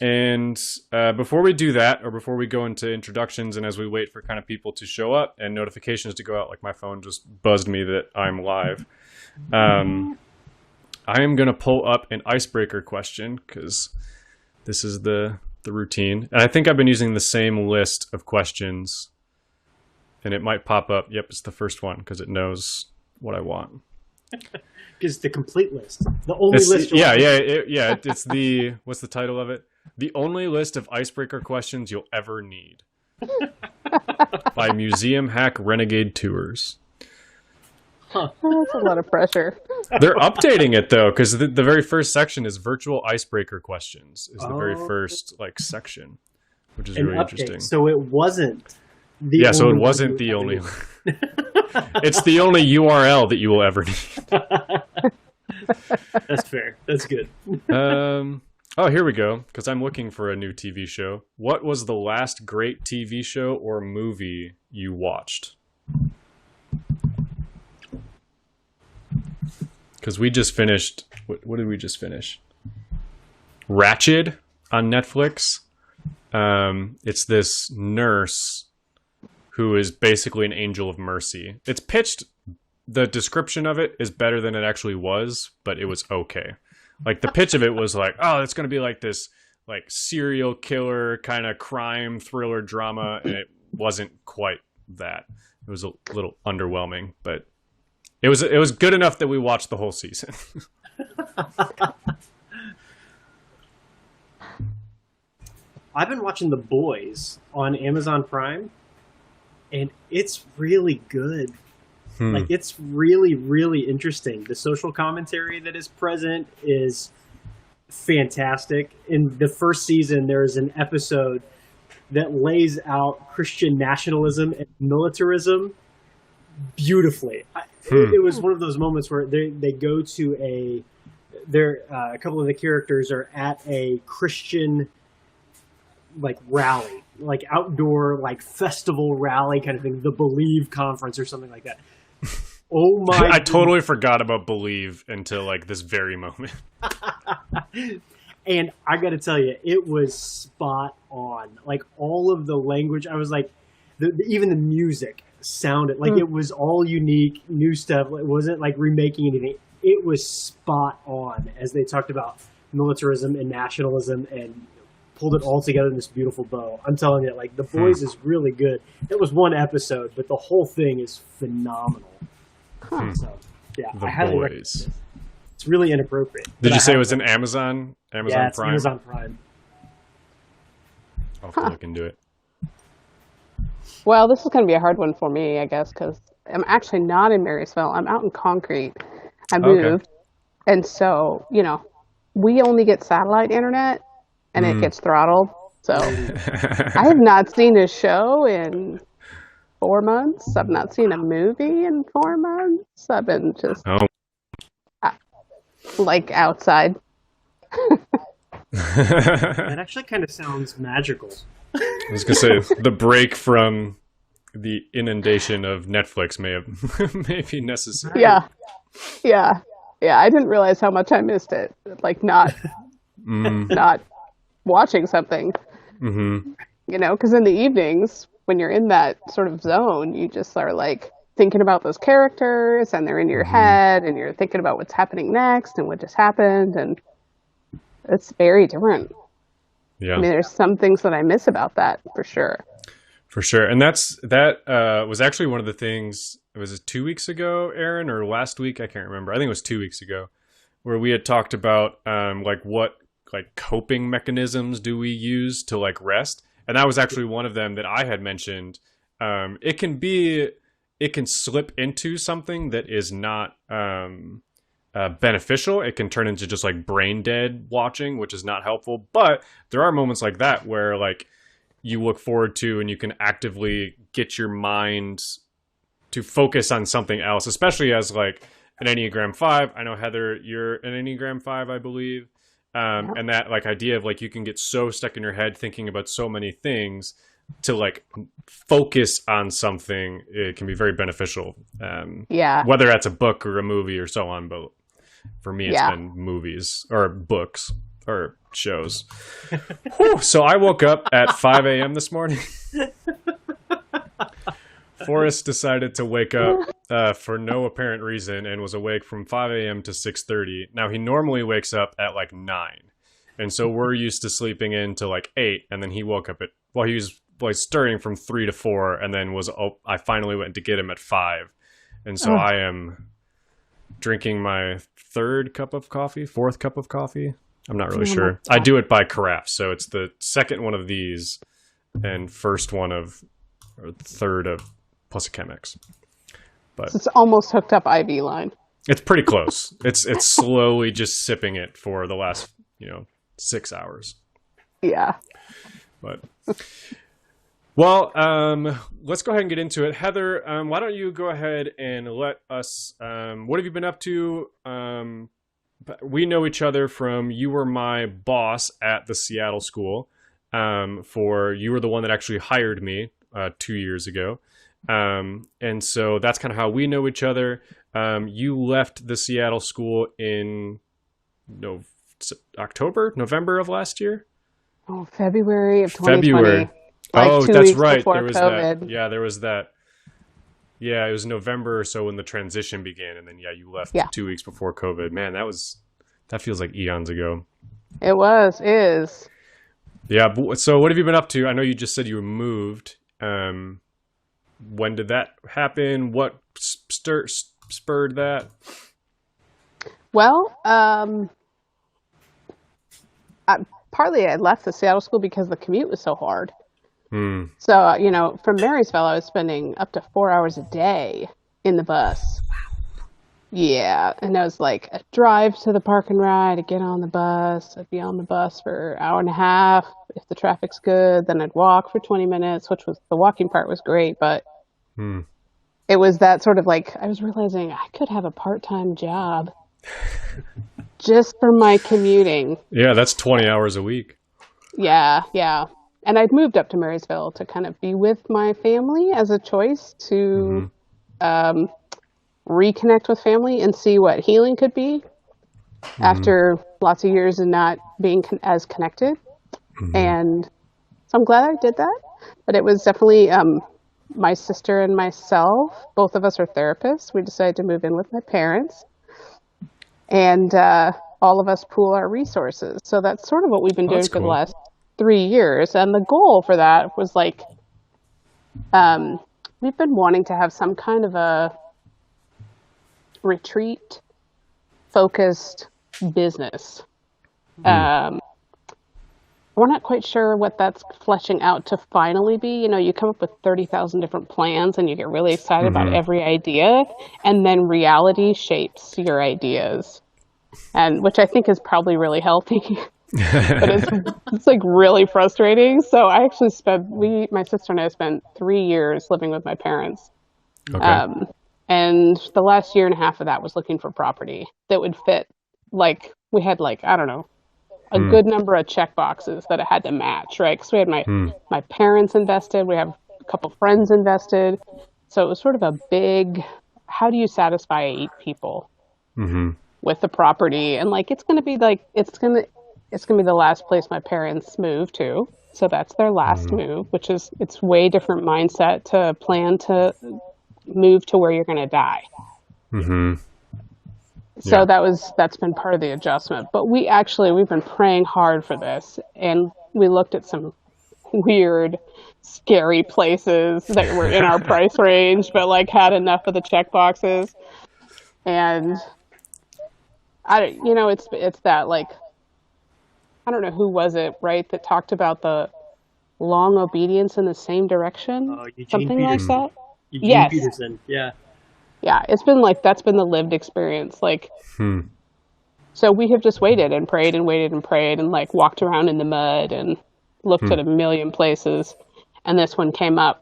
And before we do that, or before we go into introductions, and as we wait for kind of people to show up and notifications to go out, like my phone just buzzed me that I'm live. I am going to pull up an icebreaker question because this is the routine. And I think I've been using the same list of questions, and it might pop up. Yep, it's the first one because it knows what I want. Because the complete list, the only list. It's the, what's the title of it? The only list of icebreaker questions you'll ever need. By Museum Hack Renegade Tours. Huh. That's a lot of pressure. They're updating it though, because the very first section is virtual icebreaker questions. Is the very first section, which is really interesting. So it wasn't. So it wasn't the only. It's the only URL that you will ever need. That's fair. That's good. Oh, here we go. Because I'm looking for a new TV show. What was the last great TV show or movie you watched? Because we just finished. What did we just finish? Ratched on Netflix. It's this nurse who is basically an angel of mercy. It's pitched. The description of it is better than it actually was, but it was okay. Like the pitch of it was like, oh, it's going to be like this, like serial killer kind of crime thriller drama, and it wasn't quite that. It was a little underwhelming, but it was good enough that we watched the whole season. I've been watching The Boys on Amazon Prime, and it's really good. Like, it's really, really interesting. The social commentary that is present is fantastic. In the first season, there's an episode that lays out Christian nationalism and militarism beautifully. It was one of those moments where they go to a couple of the characters are at a Christian rally, outdoor festival rally kind of thing, the Believe conference or something like that. Oh my! I totally forgot about Believe until this very moment. And I got to tell you, it was spot on. All of the language, I was even the music sounded like it was all unique, new stuff. It wasn't remaking anything. It was spot on as they talked about militarism and nationalism and pulled it all together in this beautiful bow. I'm telling you, The Boys is really good. It was one episode, but the whole thing is phenomenal. So, yeah, The I highly recommend Boys. it. It's really inappropriate. Did you say it was in Amazon? Yeah, it's Prime? Amazon Prime. I'll have to look into it. Well, this is going to be a hard one for me, I guess, because I'm actually not in Marysville. I'm out in Concrete. I moved. And so, we only get satellite internet, and it gets throttled. So I have not seen a show in 4 months. I've not seen a movie in 4 months. I've been just outside. That actually kind of sounds magical. I was going to say, the break from the inundation of Netflix may be necessary. Yeah. I didn't realize how much I missed it. Not watching something. Mm-hmm. Because in the evenings, when you're in that sort of zone, you just are thinking about those characters, and they're in your head, and you're thinking about what's happening next and what just happened, and it's very different. Yeah. I mean, there's some things that I miss about that for sure. For sure. And that was actually one of the things, was it 2 weeks ago, Aaron, or last week? I can't remember. I think it was 2 weeks ago, where we had talked about what coping mechanisms do we use to rest. And that was actually one of them that I had mentioned. It can slip into something that is not beneficial. It can turn into just brain dead watching, which is not helpful. But there are moments like that where you look forward to, and you can actively get your mind to focus on something else, especially as an Enneagram 5. I know, Heather, you're an Enneagram 5, I believe. And that idea of you can get so stuck in your head thinking about so many things to focus on something, it can be very beneficial. Whether that's a book or a movie or so on. But for me, it's been movies or books. or shows. Whew, so I woke up at 5 a.m. this morning. Forrest decided to wake up for no apparent reason and was awake from 5 a.m. to 6:30. Now, he normally wakes up at like 9. And so we're used to sleeping in to like 8. And then he woke up he was like stirring from 3 to 4. And then I finally went to get him at 5. And so I am drinking my fourth cup of coffee. I'm not really sure. I do it by carafe. So it's the second one of these and third of plus a Chemex. But it's almost hooked up IV line. It's pretty close. It's slowly just sipping it for the last, 6 hours. Yeah. But well, let's go ahead and get into it. Heather, why don't you go ahead and let us what have you been up to? We know each other from you were my boss at the Seattle school. You were the one that actually hired me 2 years ago. And so that's kind of how we know each other. You left the Seattle school in November of last year? Oh, February of 2020. February. Like that's right. There was COVID. that. Yeah, there was that. Yeah, it was November or so when the transition began. And then, you left 2 weeks before COVID. Man, that feels like eons ago. It is. Yeah. So what have you been up to? I know you just said you moved. When did that happen? What spurred that? Well, partly I left the Seattle school because the commute was so hard. So, from Marysville, I was spending up to 4 hours a day in the bus. Yeah, and it was like a drive to the park and ride, I'd get on the bus, I'd be on the bus for an hour and a half. If the traffic's good, then I'd walk for 20 minutes, the walking part was great, but it was that sort of like, I was realizing I could have a part-time job just for my commuting. Yeah, that's 20 hours a week. Yeah. And I'd moved up to Marysville to kind of be with my family as a choice to reconnect with family and see what healing could be after lots of years of not being as connected. And so I'm glad I did that. But it was definitely my sister and myself. Both of us are therapists. We decided to move in with my parents. And all of us pool our resources. So that's sort of what we've been doing for the last 3 years. And the goal for that was like, we've been wanting to have some kind of a retreat focused business. We're not quite sure what that's fleshing out to finally be. You come up with 30,000 different plans and you get really excited about every idea, and then reality shapes your ideas, and which I think is probably really healthy. But it's like really frustrating. So I actually my sister and I spent 3 years living with my parents. Okay. And the last year and a half of that was looking for property that would fit. Like we had I don't know, a good number of check boxes that it had to match, right? Because we had my parents invested, we have a couple friends invested. So it was sort of a big, how do you satisfy 8 people with the property? And it's going to be the last place my parents move to. So that's their last move, which is, it's way different mindset to plan to move to where you're going to die. So that's been part of the adjustment. But we've been praying hard for this, and we looked at some weird, scary places that were in our price range, but had enough of the check boxes. And it's that I don't know who was it, right, that talked about the long obedience in the same direction, something Peterson. like that. Eugene Peterson, yeah. Yeah, it's been that's been the lived experience. So we have just waited and prayed and waited and prayed and walked around in the mud and looked at a million places. And this one came up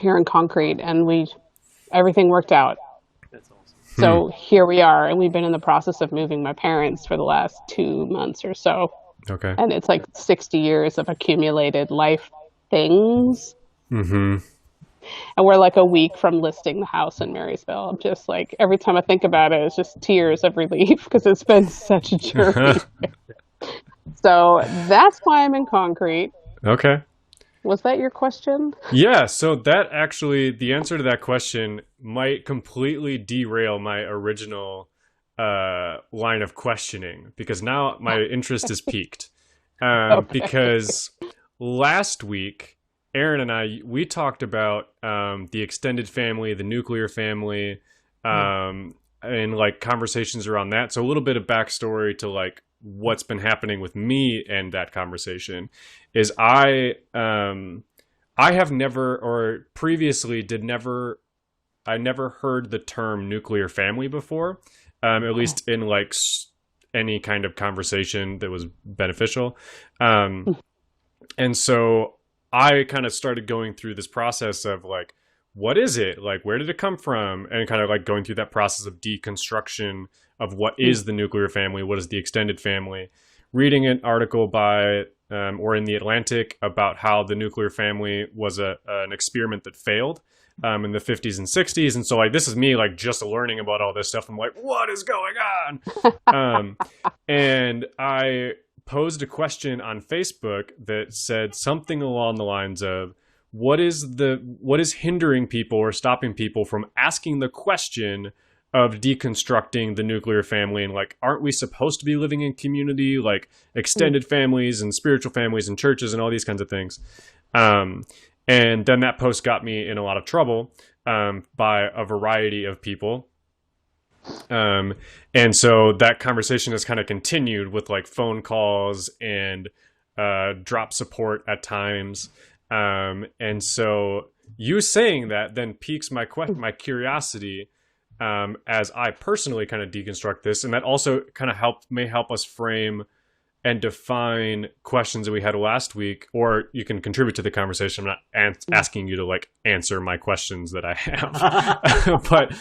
here in Concrete, and everything worked out. That's awesome. So here we are, and we've been in the process of moving my parents for the last 2 months or so. Okay. And it's 60 years of accumulated life things. And we're a week from listing the house in Marysville. I'm just every time I think about it, it's just tears of relief because it's been such a journey. So that's why I'm in concrete. Okay. Was that your question? Yeah, so that actually, the answer to that question might completely derail my original line of questioning because now my interest is piqued. Okay. Because last week, Aaron and I, we talked about the extended family, the nuclear family, and like conversations around that. So a little bit of backstory to like what's been happening with me and that conversation is I have never or previously I never heard the term nuclear family before, at least in like any kind of conversation that was beneficial. And so I kind of started going through this process of like, what is it? Like, where did it come from? And kind of like going through that process of deconstruction of what is the nuclear family? What is the extended family? Reading an article by, or in the Atlantic about how the nuclear family was an experiment that failed in the 50s and 60s. And so like, this is me like just learning about all this stuff. I'm like, what is going on? And I posed a question on Facebook that said something along the lines of, what is hindering people or stopping people from asking the question of deconstructing the nuclear family? And like, aren't we supposed to be living in community, like extended families and spiritual families and churches and all these kinds of things? And then that post got me in a lot of trouble by a variety of people. And so that conversation has kind of continued with like phone calls and drop support at times. And so you saying that then piques my curiosity as I personally kind of deconstruct this. And that also kind of may help us frame and define questions that we had last week, or you can contribute to the conversation. I'm not asking you to like answer my questions that I have, but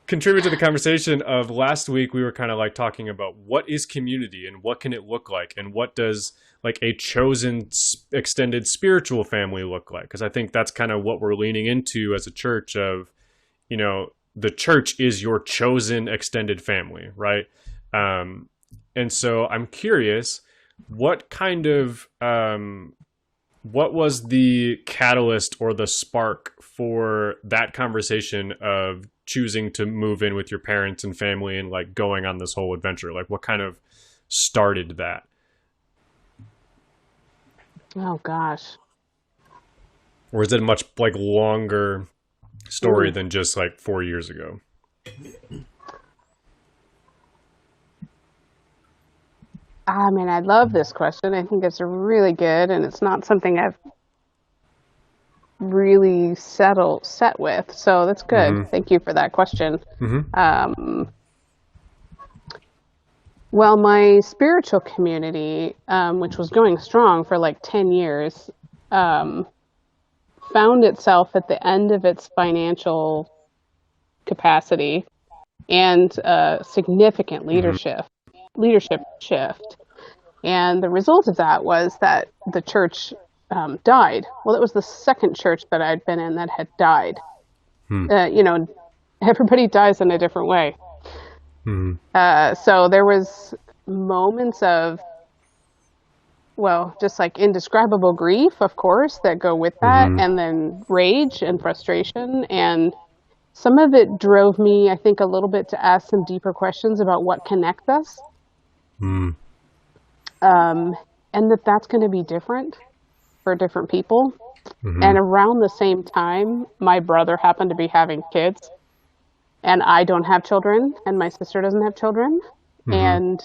contribute to the conversation of last week. We were kind of like talking about what is community and what can it look like, and what does like a chosen extended spiritual family look like? Because I think that's kind of what we're leaning into as a church of, you know, the church is your chosen extended family, right? And so I'm curious, what kind of, what was the catalyst or the spark for that conversation of choosing to move in with your parents and family and like going on this whole adventure? Like what kind of started that? Oh gosh. Or is it a much like longer story than just like 4 years ago? I mean, I love this question. I think it's really good, and it's not something I've really set with. So that's good. Mm-hmm. Thank you for that question. Mm-hmm. Well, my spiritual community, which was going strong for like 10 years, found itself at the end of its financial capacity and significant leadership shift. And the result of that was that the church died. Well, it was the second church that I'd been in that had died. You know, everybody dies in a different way. So there was moments of, well, just like indescribable grief, of course, that go with that, and then rage and frustration. And some of it drove me, I think, a little bit to ask some deeper questions about what connects us. And that's going to be different for different people. And around the same time, my brother happened to be having kids. And I don't have children, and my sister doesn't have children. And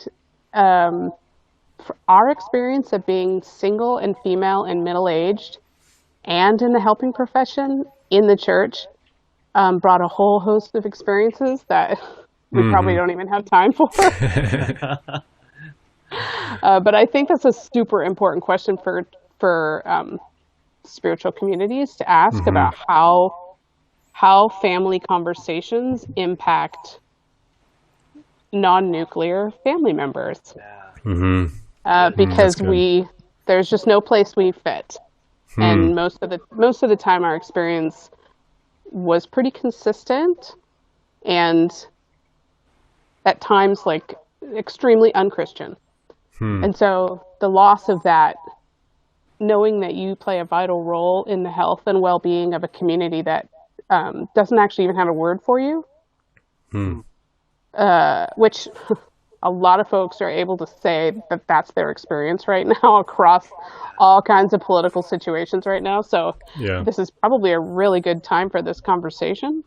for our experience of being single and female and middle-aged and in the helping profession in the church brought a whole host of experiences that we probably don't even have time for. But I think that's a super important question for spiritual communities to ask about how family conversations impact non-nuclear family members. Because there's just no place we fit. And most of the time our experience was pretty consistent and at times like extremely unchristian. And so the loss of that, knowing that you play a vital role in the health and well-being of a community that doesn't actually even have a word for you, which a lot of folks are able to say that that's their experience right now across all kinds of political situations right now. So this is probably a really good time for this conversation.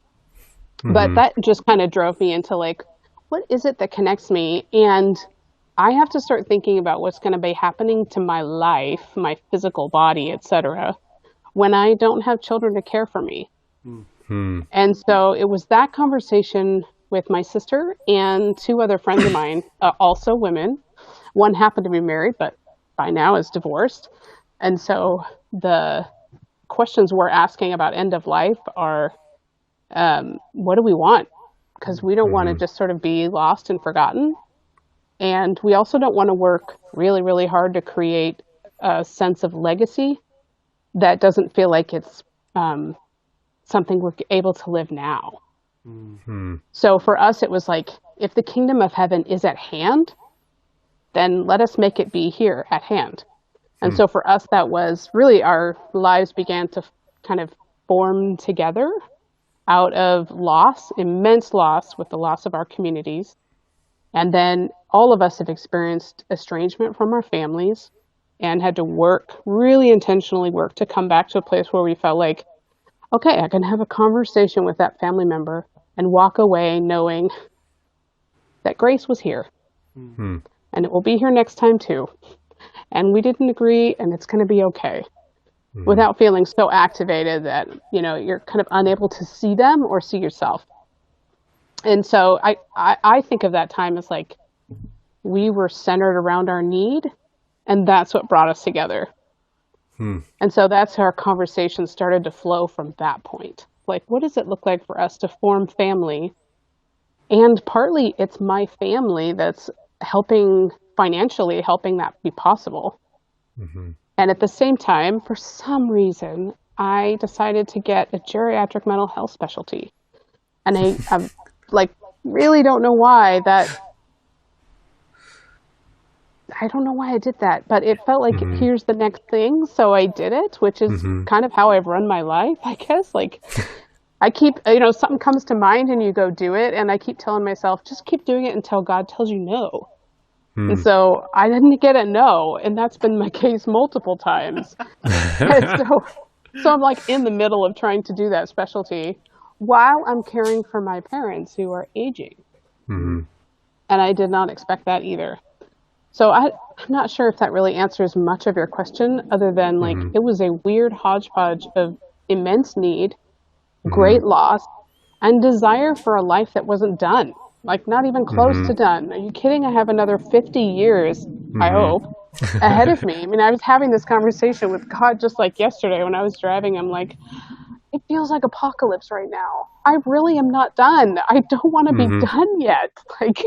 But that just kind of drove me into like, what is it that connects me? And I have to start thinking about what's going to be happening to my life, my physical body, etc., when I don't have children to care for me. And so it was that conversation with my sister and two other friends of mine, also women. One happened to be married, but by now is divorced. And so the questions we're asking about end of life are, what do we want? Because we don't want to just sort of be lost and forgotten. And we also don't want to work really, really hard to create a sense of legacy that doesn't feel like it's something we're able to live now. So for us, it was like, if the kingdom of heaven is at hand, then let us make it be here at hand. And so for us, that was really, our lives began to kind of form together out of loss, immense loss with the loss of our communities. And then all of us have experienced estrangement from our families and had to really intentionally work to come back to a place where we felt like, okay, I can have a conversation with that family member and walk away knowing that grace was here. And it will be here next time too. And we didn't agree, and it's going to be okay. Without feeling so activated that, you're kind of unable to see them or see yourself. And so I think of that time as like, we were centered around our need, and that's what brought us together. And so that's how our conversation started to flow from that point. Like, what does it look like for us to form family? And partly it's my family that's financially helping that be possible. And at the same time, for some reason, I decided to get a geriatric mental health specialty. And I really don't know why I don't know why I did that, but it felt like here's the next thing. So I did it, which is kind of how I've run my life, I guess. Like, I keep, something comes to mind and you go do it. And I keep telling myself, just keep doing it until God tells you no. And so I didn't get a no. And that's been my case multiple times. And so I'm like in the middle of trying to do that specialty while I'm caring for my parents who are aging. And I did not expect that either. So I'm not sure if that really answers much of your question, other than like, it was a weird hodgepodge of immense need, great loss, and desire for a life that wasn't done. Like, not even close to done. Are you kidding? I have another 50 years, I hope, ahead of me. I mean, I was having this conversation with God just like yesterday when I was driving. I'm like, it feels like apocalypse right now. I really am not done. I don't want to be done yet. Like,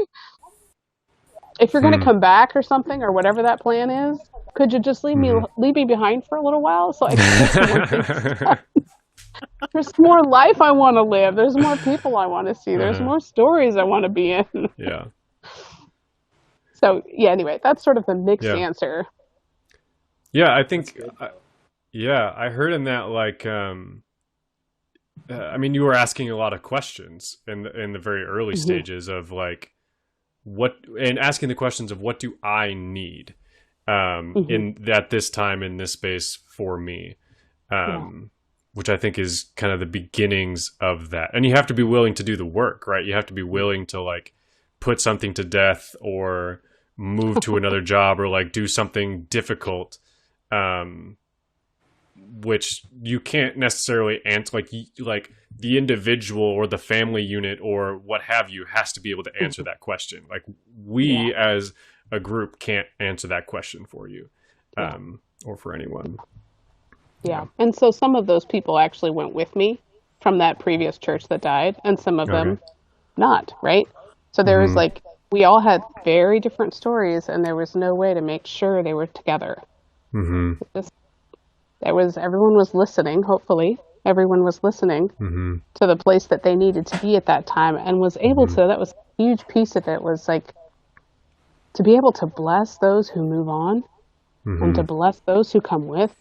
if you're going to come back or something, or whatever that plan is, could you just leave me behind for a little while so I can get some more things done? There's more life I want to live. There's more people I want to see. There's more stories I want to be in. Yeah. So, yeah, anyway, that's sort of the mixed answer. Yeah, I think, I heard in that, like, I mean, you were asking a lot of questions in the very early stages of, like, and asking the questions of what do I need at this time in this space for me. Which I think is kind of the beginnings of that. And you have to be willing to do the work, right? You have to be willing to like put something to death or move to another job or like do something difficult, which you can't necessarily answer. Like the individual or the family unit or what have you has to be able to answer that question. Like we as a group can't answer that question for you or for anyone. Yeah. And so some of those people actually went with me from that previous church that died, and some of them not, right? So there was like, we all had very different stories, and there was no way to make sure they were together. Everyone was listening, hopefully. Everyone was listening to the place that they needed to be at that time and was able to. That was a huge piece of it, was like to be able to bless those who move on and to bless those who come with.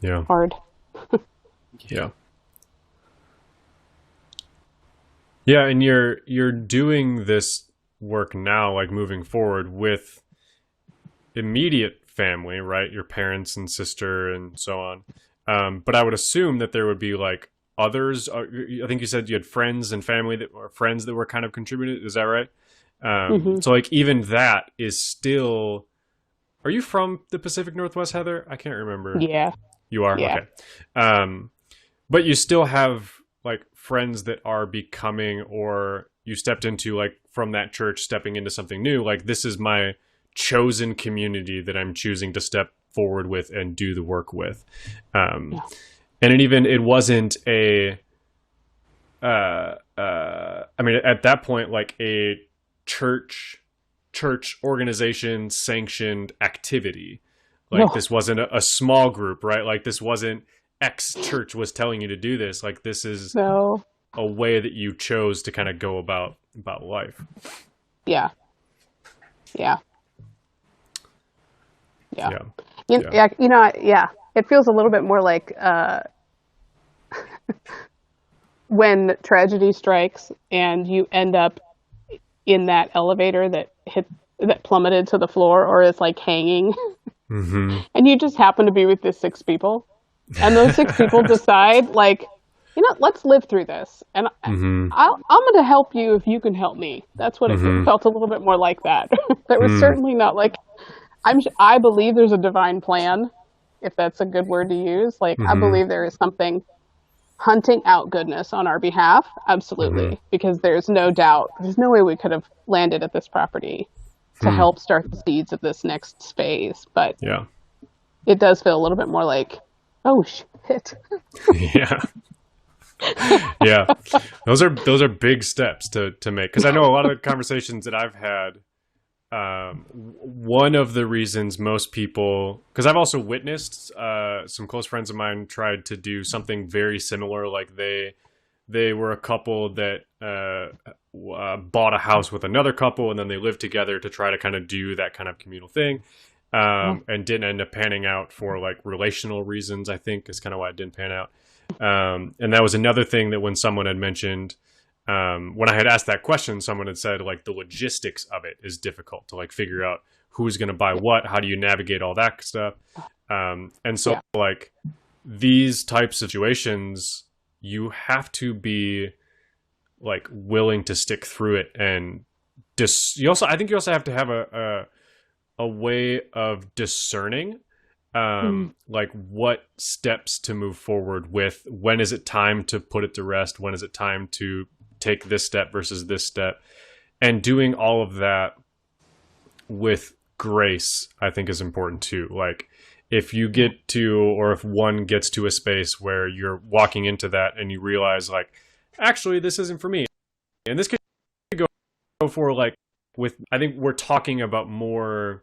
Yeah. Hard. Yeah. Yeah, and you're doing this work now, like moving forward with immediate family, right? Your parents and sister and so on. But I would assume that there would be like others. I think you said you had friends and family that were friends that were kind of contributed. Is that right? So like even that is still. Are you from the Pacific Northwest, Heather? I can't remember. Yeah. You are? Yeah. Okay. But you still have like friends that are becoming, or you stepped into like from that church, stepping into something new. Like this is my chosen community that I'm choosing to step forward with and do the work with. And it wasn't a, I mean, at that point, like a church organization sanctioned activity. Like this wasn't a small group, right? Like this wasn't X church was telling you to do this. Like this is a way that you chose to kind of go about life. Yeah. Yeah. It feels a little bit more like when tragedy strikes and you end up in that elevator that plummeted to the floor or is like hanging, and you just happen to be with these 6 people, and those 6 people decide like, let's live through this, and I'm going to help you if you can help me. That's what it felt a little bit more like that. That was certainly not like. I believe there's a divine plan, if that's a good word to use. Like, I believe there is something hunting out goodness on our behalf. Absolutely. Because there's no doubt, there's no way we could have landed at this property to help start the seeds of this next phase. But it does feel a little bit more like, oh, shit. Yeah. Those are big steps to make. Because I know a lot of the conversations that I've had, one of the reasons most people, because I've also witnessed some close friends of mine tried to do something very similar. Like they were a couple that bought a house with another couple, and then they lived together to try to kind of do that kind of communal thing, and didn't end up panning out for like relational reasons, I think is kind of why it didn't pan out. And that was another thing that when someone had mentioned, when I had asked that question, someone had said like the logistics of it is difficult to like figure out who's going to buy what, how do you navigate all that stuff. And so like these types of situations, you have to be like willing to stick through it. And I think you also have to have a way of discerning, like what steps to move forward with. When is it time to put it to rest? When is it time to take this step versus this step? And doing all of that with grace, I think, is important too. Like if you get to, or if one gets to a space where you're walking into that and you realize like, actually, this isn't for me. And this could go for like I think we're talking about more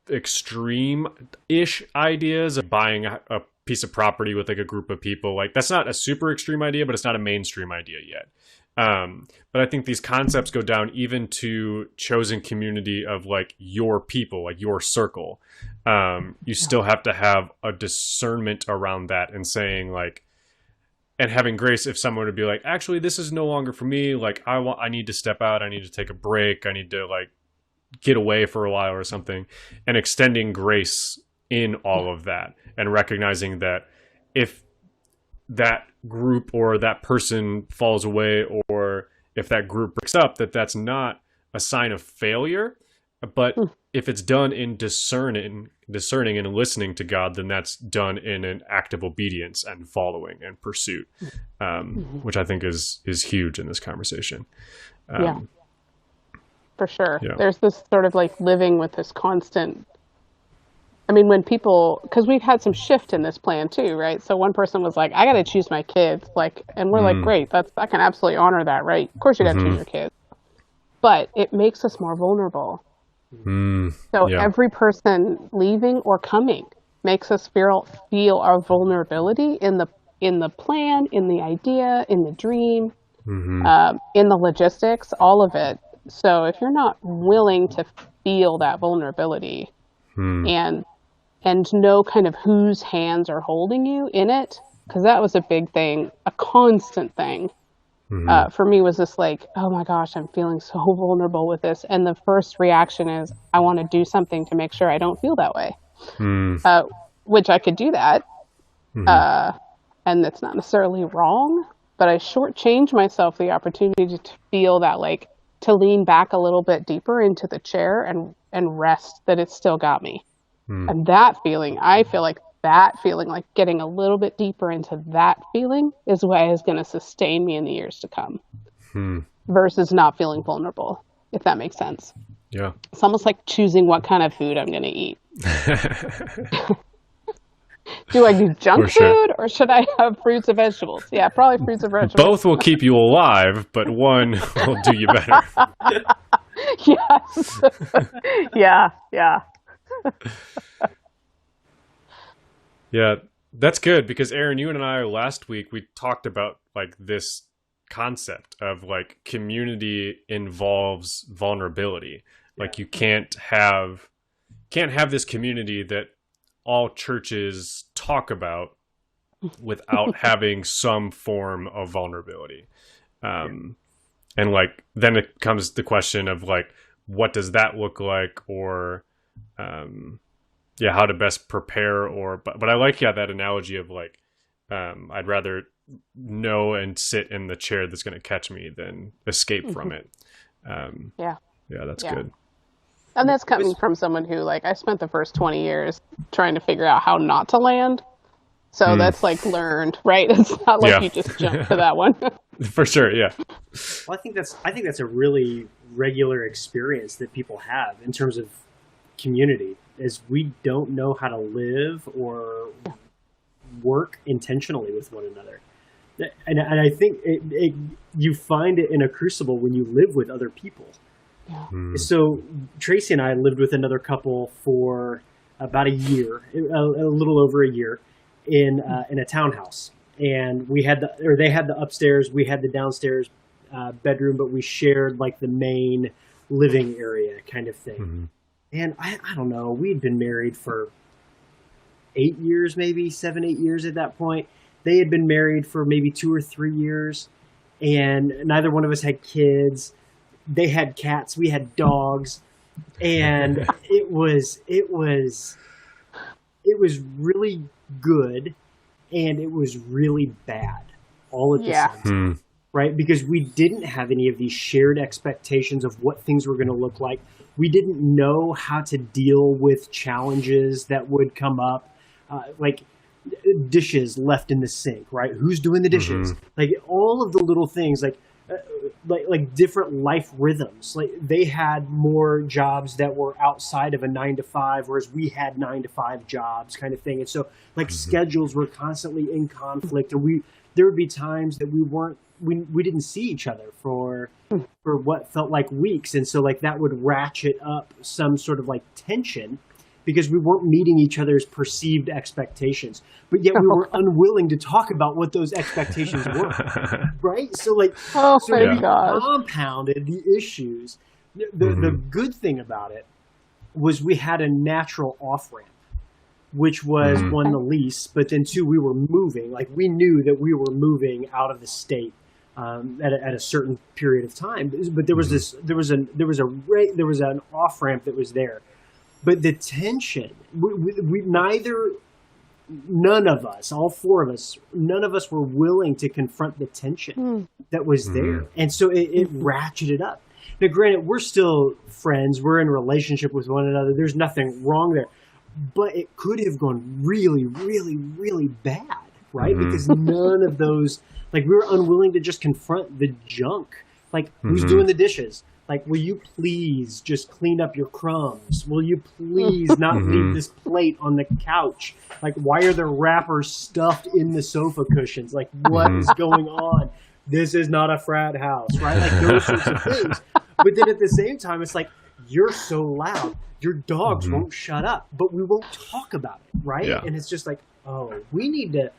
extreme-ish ideas of buying a piece of property with like a group of people. Like that's not a super extreme idea, but it's not a mainstream idea yet. But I think these concepts go down even to chosen community of like your people, like your circle. You still have to have a discernment around that and saying like, and having grace if someone would be like, actually, this is no longer for me. Like I need to step out. I need to take a break. I need to like get away for a while or something, and extending grace in all of that and recognizing that if that group or that person falls away, or if that group breaks up, that's not a sign of failure, but if it's done in discerning and listening to God, then that's done in an act of obedience and following and pursuit, which I think is huge in this conversation. For sure. Yeah. There's this sort of like living with this constant, I mean, when people, because we've had some shift in this plan too, right? So one person was like, I got to choose my kids. Like, and we're like, great, I can absolutely honor that, right? Of course you got to choose your kids. But it makes us more vulnerable. So every person leaving or coming makes us feel our vulnerability in the plan, in the idea, in the dream. in the logistics, all of it. So if you're not willing to feel that vulnerability and know kind of whose hands are holding you in it, because that was a big thing, a constant thing. For me was this like, oh my gosh, I'm feeling so vulnerable with this. And the first reaction is, I want to do something to make sure I don't feel that way, which I could do that. And that's not necessarily wrong, but I shortchanged myself the opportunity to feel that, like, to lean back a little bit deeper into the chair and rest that it still got me. And that feeling, I feel like that feeling, like getting a little bit deeper into that feeling is what is going to sustain me in the years to come versus not feeling vulnerable, if that makes sense. Yeah. It's almost like choosing what kind of food I'm going to eat. Do I do junk food or should I have fruits and vegetables? Yeah, probably fruits and vegetables. Both will keep you alive, but one will do you better. Yes. Yeah. Yeah, that's good because Aaron, you and I last week, we talked about like this concept of like community involves vulnerability. Like you can't have this community that all churches talk about without having some form of vulnerability. And like, then it comes the question of like, what does that look like? Or, how to best prepare but I like, that analogy of like, I'd rather know and sit in the chair that's going to catch me than escape from it. That's good. And that's coming from someone who, like, I spent the first 20 years trying to figure out how not to land. So that's like learned, right? It's not like you just jump to that one. For sure, yeah. Well, I think that's a really regular experience that people have in terms of community, is we don't know how to live or work intentionally with one another. And I think you find it in a crucible when you live with other people. Yeah. So Tracy and I lived with another couple for about a year, a little over a year, in a townhouse, and they had the upstairs, we had the downstairs bedroom, but we shared like the main living area kind of thing. And I don't know, we'd been married for 8 years, maybe 7, 8 years at that point. They had been married for maybe 2 or 3 years, and neither one of us had kids. They had cats, we had dogs, and it was really good, and it was really bad all at the same time, right? Because we didn't have any of these shared expectations of what things were going to look like. We didn't know how to deal with challenges that would come up, like dishes left in the sink, right? Who's doing the dishes? Like all of the little things, like different life rhythms. Like they had more jobs that were outside of a 9-to-5, whereas we had 9-to-5 jobs, kind of thing. And so like schedules were constantly in conflict, and there would be times that we didn't see each other for what felt like weeks. And so like that would ratchet up some sort of like tension because we weren't meeting each other's perceived expectations, but yet we were unwilling to talk about what those expectations were, right? So like, we compounded the issues. The good thing about it was we had a natural off-ramp, which was one, the lease, but then two, we were moving. Like we knew that we were moving out of the state at a certain period of time, but there was an off-ramp that was there. But the tension, none of us, all four of us, none of us were willing to confront the tension that was there. And so it ratcheted up. Now, granted, we're still friends. We're in a relationship with one another. There's nothing wrong there. But it could have gone really, really, really bad, right? Because none of those, like, we were unwilling to just confront the junk. Like, who's doing the dishes? Like, will you please just clean up your crumbs? Will you please not leave this plate on the couch? Like, why are the wrappers stuffed in the sofa cushions? Like, what is going on? This is not a frat house, right? Like, those sorts of things. But then at the same time, it's like, you're so loud. Your dogs won't shut up, but we won't talk about it, right? Yeah. And it's just like, oh, we need to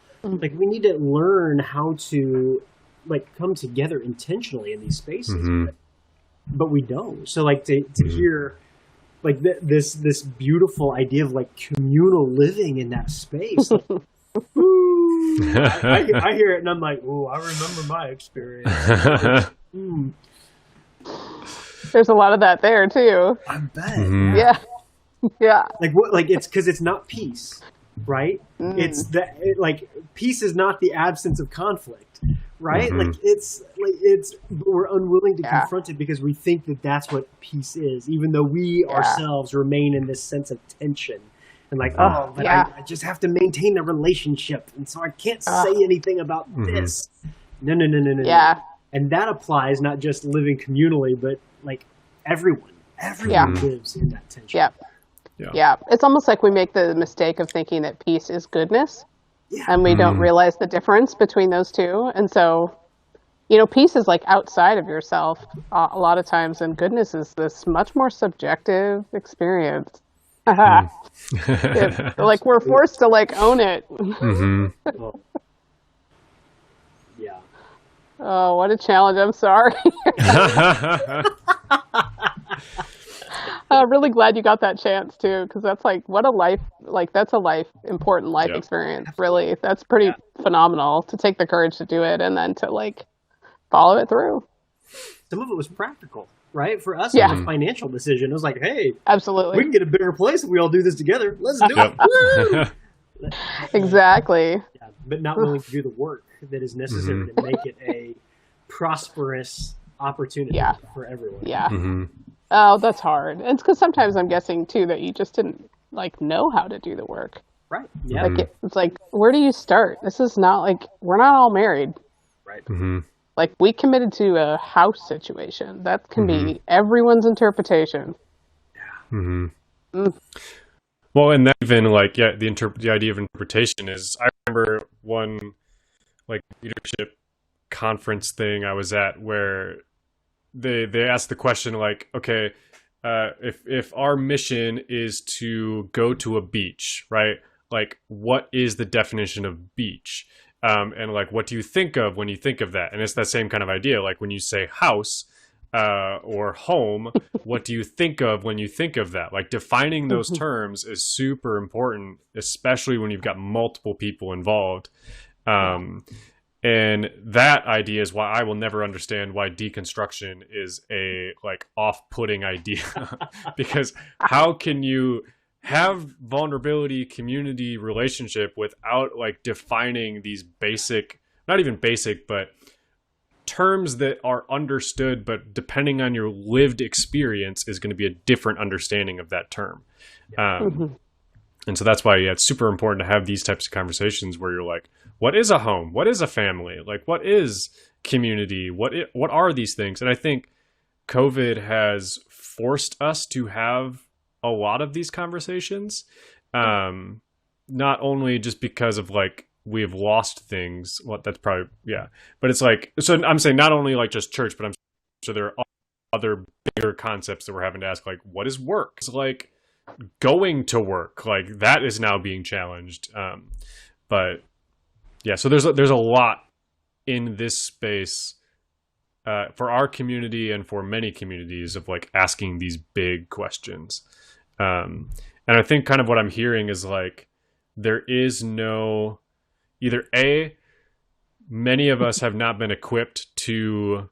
learn how to like come together intentionally in these spaces, Mm-hmm. but we don't. So like to hear like this beautiful idea of like communal living in that space. Like, ooh, I hear it and I'm like, oh, I remember my experience. There's a lot of that there too. I bet. Mhm. Yeah. Yeah. Like what? Like it's because it's not peace, right? It's that like peace is not the absence of conflict, right? Mhm. Like it's we're unwilling to confront it because we think that that's what peace is, even though we ourselves remain in this sense of tension and like, but I just have to maintain the relationship, and so I can't say anything about this. No. Yeah. And that applies not just living communally, but like everyone lives in that tension. Yeah. Yeah. It's almost like we make the mistake of thinking that peace is goodness, and we don't realize the difference between those two. And so, you know, peace is like outside of yourself a lot of times, and goodness is this much more subjective experience. Like we're forced to like own it. Well, yeah. Oh, what a challenge. I'm sorry. I'm really glad you got that chance too, because that's like what a life, like that's a important life experience. Really, that's pretty phenomenal to take the courage to do it and then to like follow it through. Some of it was practical, right? For us, it was a financial decision. It was like, hey, absolutely, we can get a bigger place if we all do this together. Let's do it. Exactly. Yeah, but not willing to do the work that is necessary to make it a prosperous opportunity for everyone. Yeah. Oh, that's hard. And it's because sometimes I'm guessing too that you just didn't like know how to do the work. Right. Yeah. Like it's like, where do you start? This is not like we're not all married. Right. Like we committed to a house situation. That can be everyone's interpretation. Well, and that even like the idea of interpretation is. I remember one like leadership conference thing I was at where they asked the question like, okay, if our mission is to go to a beach, right? Like, what is the definition of beach? And like, what do you think of when you think of that? And it's that same kind of idea. Like when you say house or home, what do you think of when you think of that? Like defining those terms is super important, especially when you've got multiple people involved. And that idea is why I will never understand why deconstruction is a like off-putting idea. Because how can you have vulnerability, community, relationship without like defining these basic, not even basic, but terms that are understood, but depending on your lived experience is going to be a different understanding of that term. And so that's why it's super important to have these types of conversations where you're like, what is a home? What is a family? Like, what is community? What are these things? And I think COVID has forced us to have a lot of these conversations, not only just because of like we've lost things. Well, that's probably but it's like, so I'm saying not only like just church, but I'm sure there are other bigger concepts that we're having to ask, like what is work? It's like going to work, like that is now being challenged. But yeah, so there's a lot in this space for our community and for many communities of like asking these big questions. And I think kind of what I'm hearing is like there is no either many of us have not been equipped to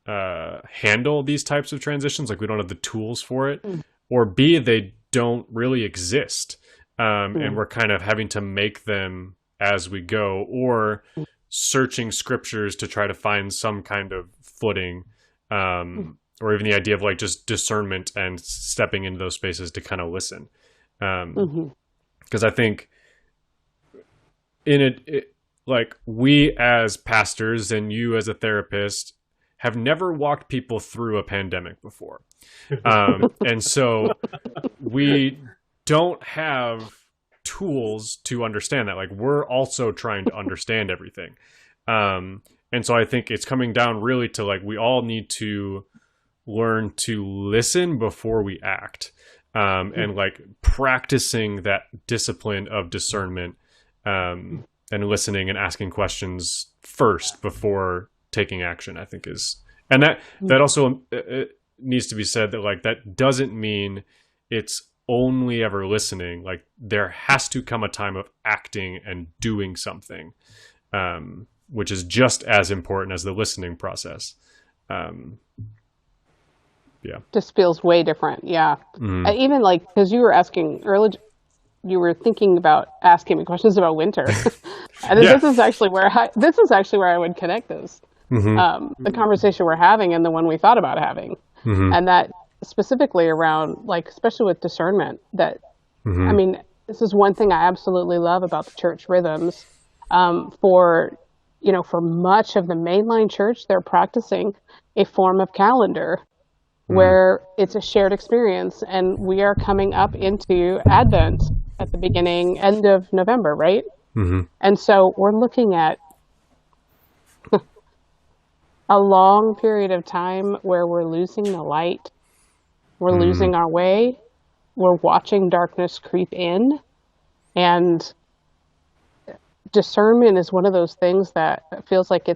handle these types of transitions, like we don't have the tools for it, or B, they don't really exist, and we're kind of having to make them as we go, or searching scriptures to try to find some kind of footing, or even the idea of like just discernment and stepping into those spaces to kind of listen. Because I think in it, like we as pastors and you as a therapist have never walked people through a pandemic before. And so we don't have tools to understand that. Like we're also trying to understand everything. And so I think it's coming down really to like, we all need to learn to listen before we act, and like practicing that discipline of discernment, and listening and asking questions first before taking action, I think and that also needs to be said, that like that doesn't mean it's only ever listening. Like there has to come a time of acting and doing something, which is just as important as the listening process. Just feels way different. Yeah. Even like, because you were asking earlier, you were thinking about asking me questions about winter. And this is actually where I would connect this. The conversation we're having and the one we thought about having. And that specifically around, like, especially with discernment, that, I mean, this is one thing I absolutely love about the church rhythms. For much of the mainline church, they're practicing a form of calendar where it's a shared experience, and we are coming up into Advent at the end of November, right? And so we're looking at a long period of time where we're losing the light, we're losing our way, we're watching darkness creep in, and discernment is one of those things that feels like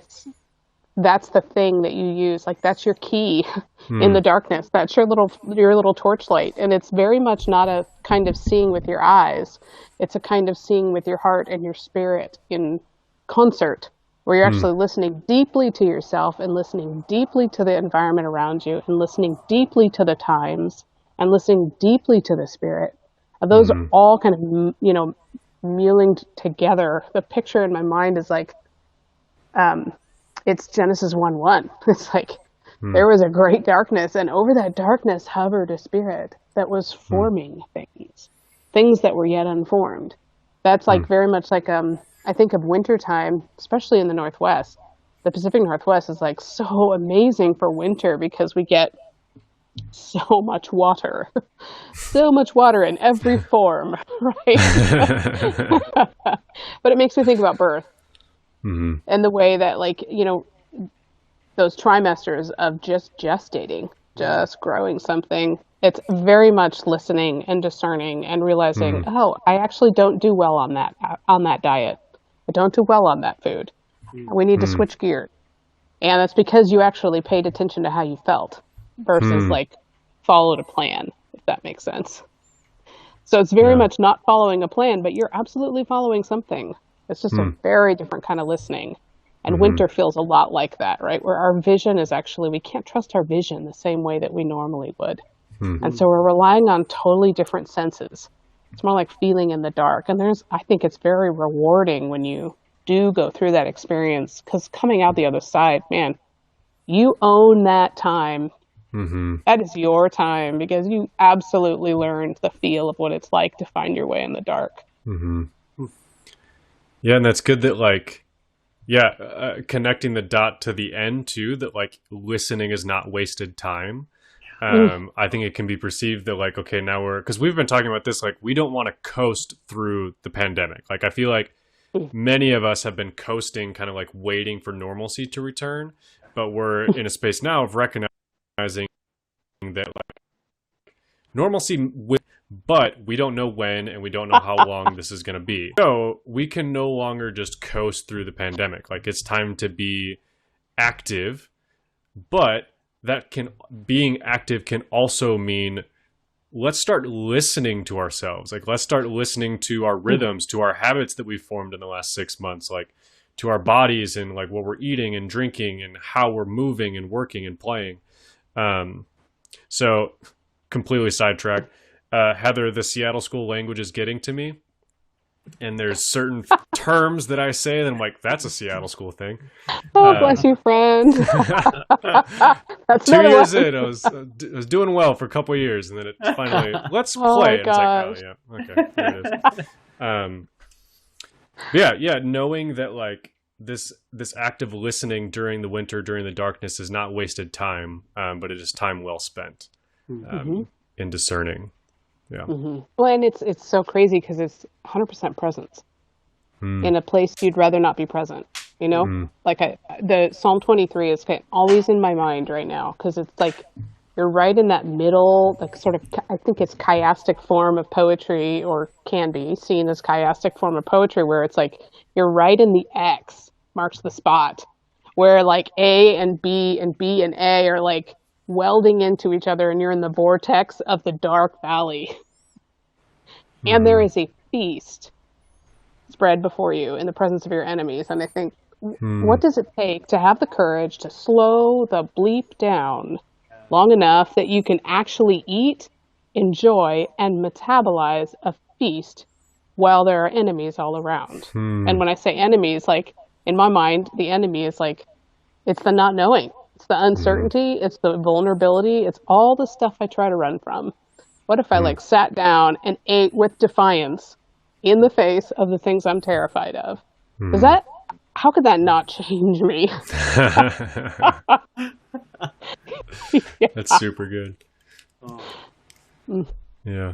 that's the thing that you use. Like that's your key in the darkness. That's your little torchlight. And it's very much not a kind of seeing with your eyes. It's a kind of seeing with your heart and your spirit in concert, where you're actually listening deeply to yourself and listening deeply to the environment around you and listening deeply to the times and listening deeply to the spirit. And those are all kind of, mulling together. The picture in my mind is like, it's Genesis 1:1. It's like there was a great darkness, and over that darkness hovered a spirit that was forming things that were yet unformed. That's like very much like I think of wintertime, especially in the Northwest. The Pacific Northwest is like so amazing for winter because we get so much water, so much water in every form, right? But it makes me think about birth. And the way that, like, those trimesters of just gestating, just growing something, it's very much listening and discerning and realizing, oh, I actually don't do well on that diet. I don't do well on that food. We need to switch gears. And that's because you actually paid attention to how you felt versus like followed a plan, if that makes sense. So it's very much not following a plan, but you're absolutely following something. It's just a very different kind of listening. And winter feels a lot like that, right? Where our vision is actually, we can't trust our vision the same way that we normally would. And so we're relying on totally different senses. It's more like feeling in the dark. And I think it's very rewarding when you do go through that experience, because coming out the other side, man, you own that time. That is your time, because you absolutely learned the feel of what it's like to find your way in the dark. Yeah, and that's good that, like, connecting the dot to the end too, that like listening is not wasted time. I think it can be perceived that, like, okay, now because we've been talking about this, like, we don't want to coast through the pandemic. Like, I feel like many of us have been coasting, kind of like waiting for normalcy to return, but we're in a space now of recognizing that, like, normalcy but we don't know when, and we don't know how long this is going to be. So we can no longer just coast through the pandemic. Like, it's time to be active, but being active can also mean, let's start listening to ourselves. Like, let's start listening to our rhythms, to our habits that we've formed in the last 6 months, like to our bodies and like what we're eating and drinking and how we're moving and working and playing. So completely sidetracked. Heather, the Seattle school language is getting to me. And there's certain terms that I say that I'm like, that's a Seattle school thing. Oh, bless you, friend. That's 2 years in, I was doing well for a couple of years, and then it finally, let's play. Oh, it's like, oh yeah, okay, there it is. Knowing that, like, this act of listening during the winter, during the darkness, is not wasted time, but it is time well spent in discerning. Yeah. Well, and it's so crazy because it's 100% presence in a place you'd rather not be present. Like the Psalm 23 is always in my mind right now, because it's like you're right in that middle, like sort of, I think it's chiastic form of poetry, or can be seen as chiastic form of poetry, where it's like you're right in the X marks the spot where like A and B and B and A are like welding into each other, and you're in the vortex of the dark valley. And there is a feast spread before you in the presence of your enemies. And I think, what does it take to have the courage to slow the bleep down long enough that you can actually eat, enjoy, and metabolize a feast while there are enemies all around? And when I say enemies, like in my mind, the enemy is like, it's the not knowing, it's the uncertainty, it's the vulnerability, it's all the stuff I try to run from. What if I like sat down and ate with defiance in the face of the things I'm terrified of? Does that, how could that not change me? Yeah. That's super good. Oh. Yeah.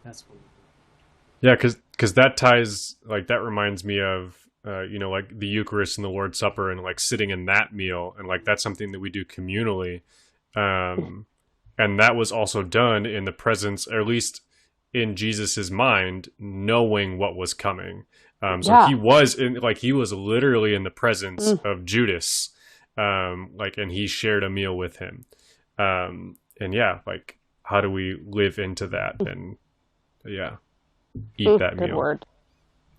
That's cool. Yeah, because that ties, like, that reminds me of, like the Eucharist and the Lord's Supper and like sitting in that meal. And like, that's something that we do communally. And that was also done in the presence, or at least in Jesus's mind, knowing what was coming. He was he was literally in the presence of Judas, and he shared a meal with him. And yeah, like, how do we live into that and eat that meal? Good word.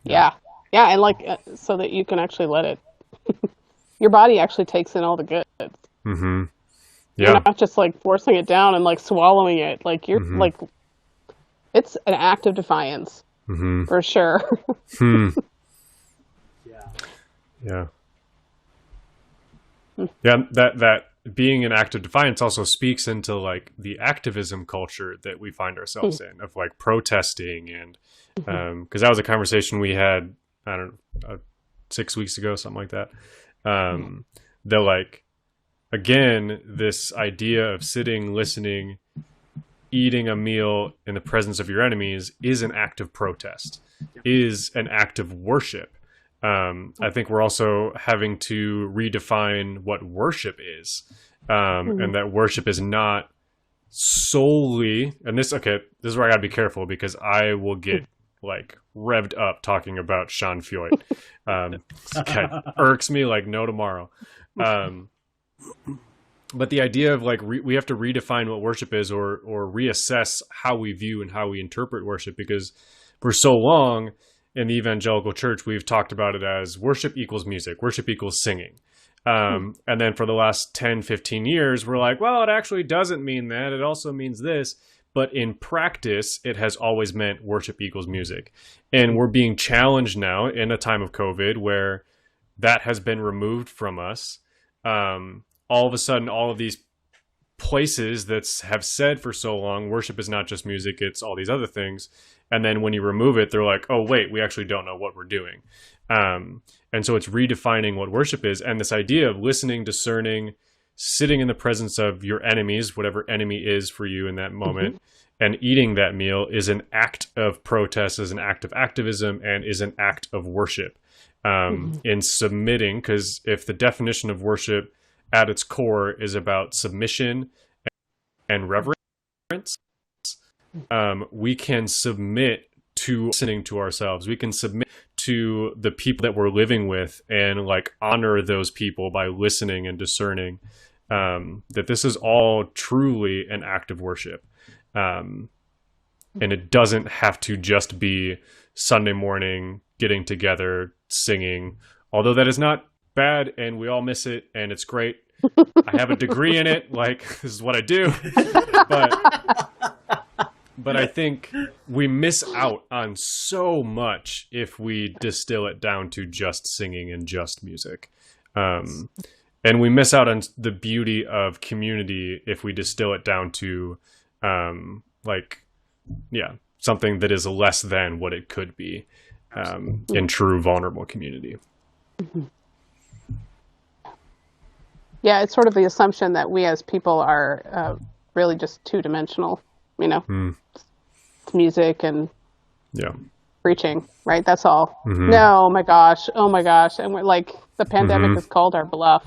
Yeah. And like, so that you can actually let it, your body actually takes in all the good. Mm-hmm. Yeah. You're not just like forcing it down and like swallowing it. Like you're like, it's an act of defiance for sure. Yeah. That being an act of defiance also speaks into like the activism culture that we find ourselves in, of like protesting, and because that was a conversation we had, I don't know, 6 weeks ago, something like that. They're like, again, this idea of sitting, listening, eating a meal in the presence of your enemies is an act of protest, is an act of worship. I think we're also having to redefine what worship is, and that worship is not solely, and this is where I gotta be careful, because I will get like revved up talking about Sean Feucht. Irks me like no tomorrow. But the idea of like we have to redefine what worship is, or reassess how we view and how we interpret worship, because for so long in the evangelical church we've talked about it as worship equals music, worship equals singing. And then for the last 10-15 years we're like, well, it actually doesn't mean that, it also means this. But in practice, it has always meant worship equals music. And we're being challenged now in a time of COVID where that has been removed from us. All of a sudden, all of these places that have said for so long, worship is not just music, it's all these other things. And then when you remove it, they're like, oh, wait, we actually don't know what we're doing. And so it's redefining what worship is. And this idea of listening, discerning, sitting in the presence of your enemies, whatever enemy is for you in that moment, and eating that meal is an act of protest, is an act of activism, and is an act of worship. In submitting, because if the definition of worship at its core is about submission and reverence, we can submit to listening to ourselves. We can submit to the people that we're living with and like honor those people by listening and discerning that this is all truly an act of worship. And it doesn't have to just be Sunday morning, getting together, singing, although that is not bad and we all miss it and it's great. I have a degree in it. Like, this is what I do. But I think we miss out on so much if we distill it down to just singing and just music. And we miss out on the beauty of community if we distill it down to, something that is less than what it could be in true vulnerable community. Yeah, it's sort of the assumption that we as people are really just two-dimensional, It's music and preaching, right? That's all. No, oh my gosh. And we're like, the pandemic has called our bluff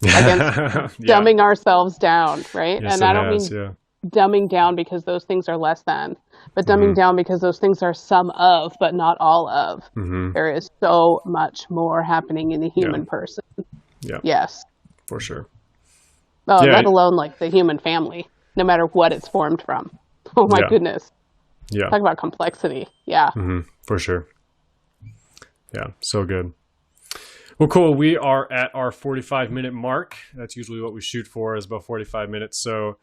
against dumbing ourselves down, right? Yes, and I don't mean dumbing down because those things are less than, but dumbing down because those things are some of, but not all of. There is so much more happening in the human person Yeah. Yes. For sure. Oh, Yeah. let alone like the human family, no matter what it's formed from. Oh my goodness. Yeah. Talk about complexity. Yeah. For sure. Yeah. So good. Well, cool. We are at our 45-minute mark. That's usually what we shoot for, is about 45 minutes. So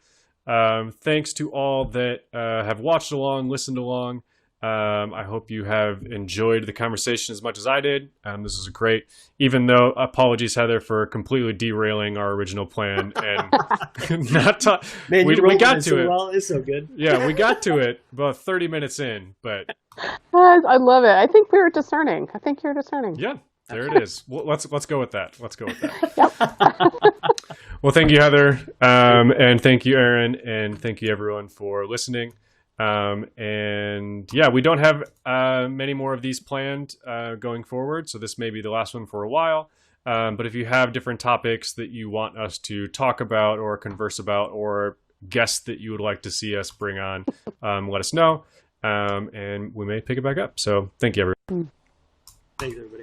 thanks to all that have watched along, listened along. I hope you have enjoyed the conversation as much as I did. This is great, even though apologies, Heather, for completely derailing our original plan and not talk. Man, we got to it. Well, it's so good. Yeah, we got to it about 30 minutes in, but I love it. I think we were discerning. I think you're discerning. yeah, there it is. Well, let's go with that. Let's go with that. Well, thank you, Heather, and thank you, Aaron, and thank you, everyone, for listening. And yeah, we don't have many more of these planned going forward, so this may be the last one for a while. But if you have different topics that you want us to talk about or converse about, or guests that you would like to see us bring on, let us know, and we may pick it back up. So thank you, everyone. Thanks, everybody.